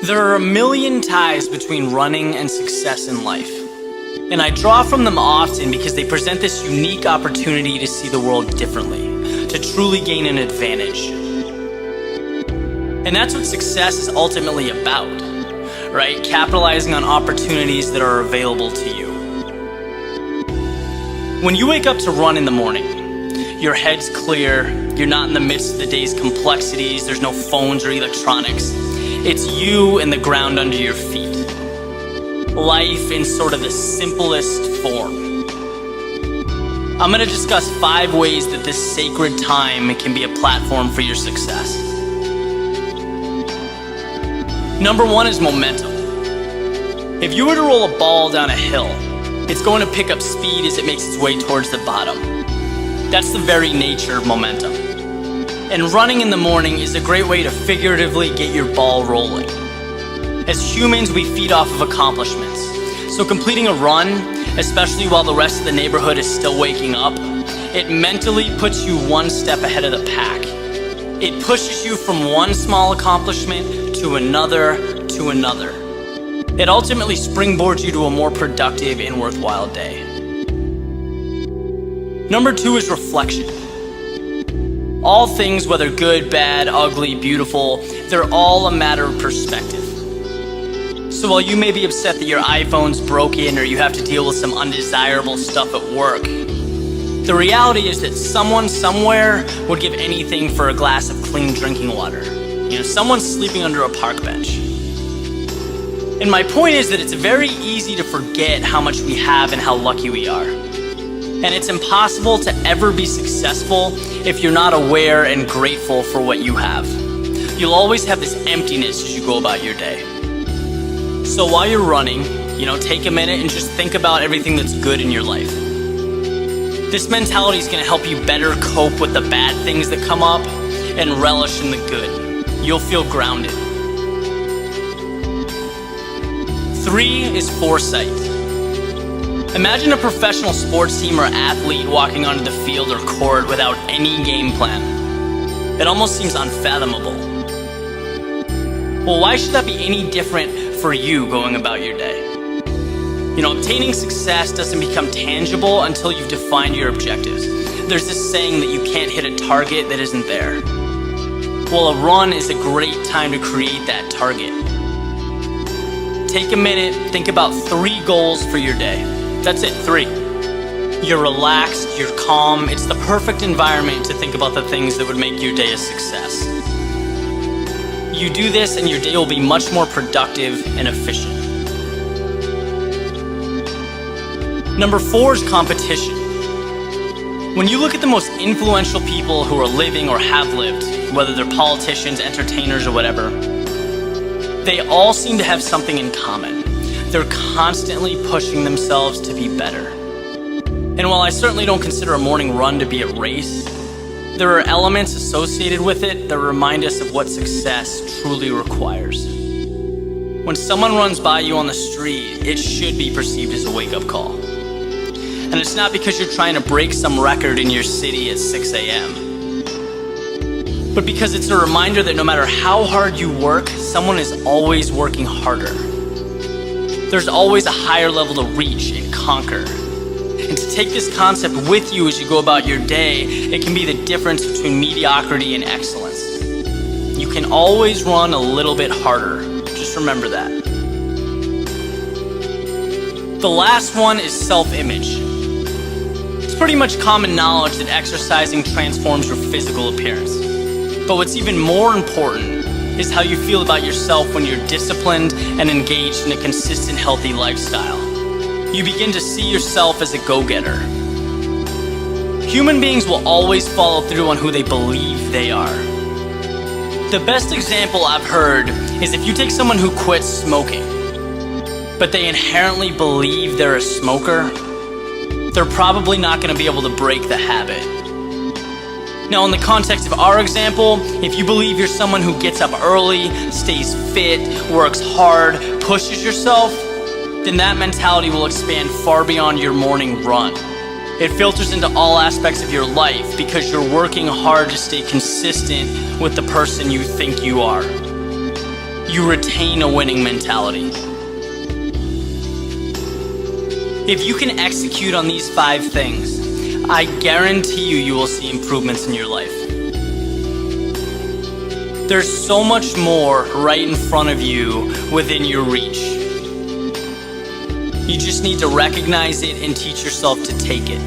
There are a million ties between running and success in life, and I draw from them often because they present this unique opportunity to see the world differently, to truly gain an advantage. And that's what success is ultimately about, right? Capitalizing on opportunities that are available to you. When you wake up to run in the morning, your head's clear, you're not in the midst of the day's complexities, there's no phones or electronics. It's you and the ground under your feet. Life in sort of the simplest form. I'm going to discuss 5 ways that this sacred time can be a platform for your success. Number 1 is momentum. If you were to roll a ball down a hill, it's going to pick up speed as it makes its way towards the bottom. That's the very nature of momentum. And running in the morning is a great way to figuratively get your ball rolling. As humans, we feed off of accomplishments. So completing a run, especially while the rest of the neighborhood is still waking up, it mentally puts you one step ahead of the pack. It pushes you from one small accomplishment to another to another. It ultimately springboards you to a more productive and worthwhile day. Number 2 is reflection. All things, whether good, bad, ugly, beautiful, they're all a matter of perspective. So while you may be upset that your iPhone's broken or you have to deal with some undesirable stuff at work, the reality is that someone somewhere would give anything for a glass of clean drinking water. Someone's sleeping under a park bench. And my point is that it's very easy to forget how much we have and how lucky we are. And it's impossible to ever be successful if you're not aware and grateful for what you have. You'll always have this emptiness as you go about your day. So while you're running, take a minute and just think about everything that's good in your life. This mentality is going to help you better cope with the bad things that come up and relish in the good. You'll feel grounded. 3 is foresight. Imagine a professional sports team or athlete walking onto the field or court without any game plan. It almost seems unfathomable. Well, why should that be any different for you going about your day? Obtaining success doesn't become tangible until you've defined your objectives. There's this saying that you can't hit a target that isn't there. Well, a run is a great time to create that target. Take a minute, think about 3 goals for your day. That's it, 3. You're relaxed, you're calm, it's the perfect environment to think about the things that would make your day a success. You do this and your day will be much more productive and efficient. Number 4 is competition. When you look at the most influential people who are living or have lived, whether they're politicians, entertainers, or whatever, they all seem to have something in common. They're constantly pushing themselves to be better. And while I certainly don't consider a morning run to be a race, there are elements associated with it that remind us of what success truly requires. When someone runs by you on the street, it should be perceived as a wake-up call. And it's not because you're trying to break some record in your city at 6 a.m., but because it's a reminder that no matter how hard you work, someone is always working harder. There's always a higher level to reach and conquer. And to take this concept with you as you go about your day, it can be the difference between mediocrity and excellence. You can always run a little bit harder. Just remember that. The last one is self-image. It's pretty much common knowledge that exercising transforms your physical appearance. But what's even more important is how you feel about yourself when you're disciplined and engaged in a consistent, healthy lifestyle. You begin to see yourself as a go-getter. Human beings will always follow through on who they believe they are. The best example I've heard is if you take someone who quits smoking, but they inherently believe they're a smoker, they're probably not going to be able to break the habit. Now, in the context of our example, if you believe you're someone who gets up early, stays fit, works hard, pushes yourself, then that mentality will expand far beyond your morning run. It filters into all aspects of your life because you're working hard to stay consistent with the person you think you are. you retain a winning mentality. If you can execute on these 5 things, I guarantee you will see improvements in your life. There's so much more right in front of you within your reach. You just need to recognize it and teach yourself to take it.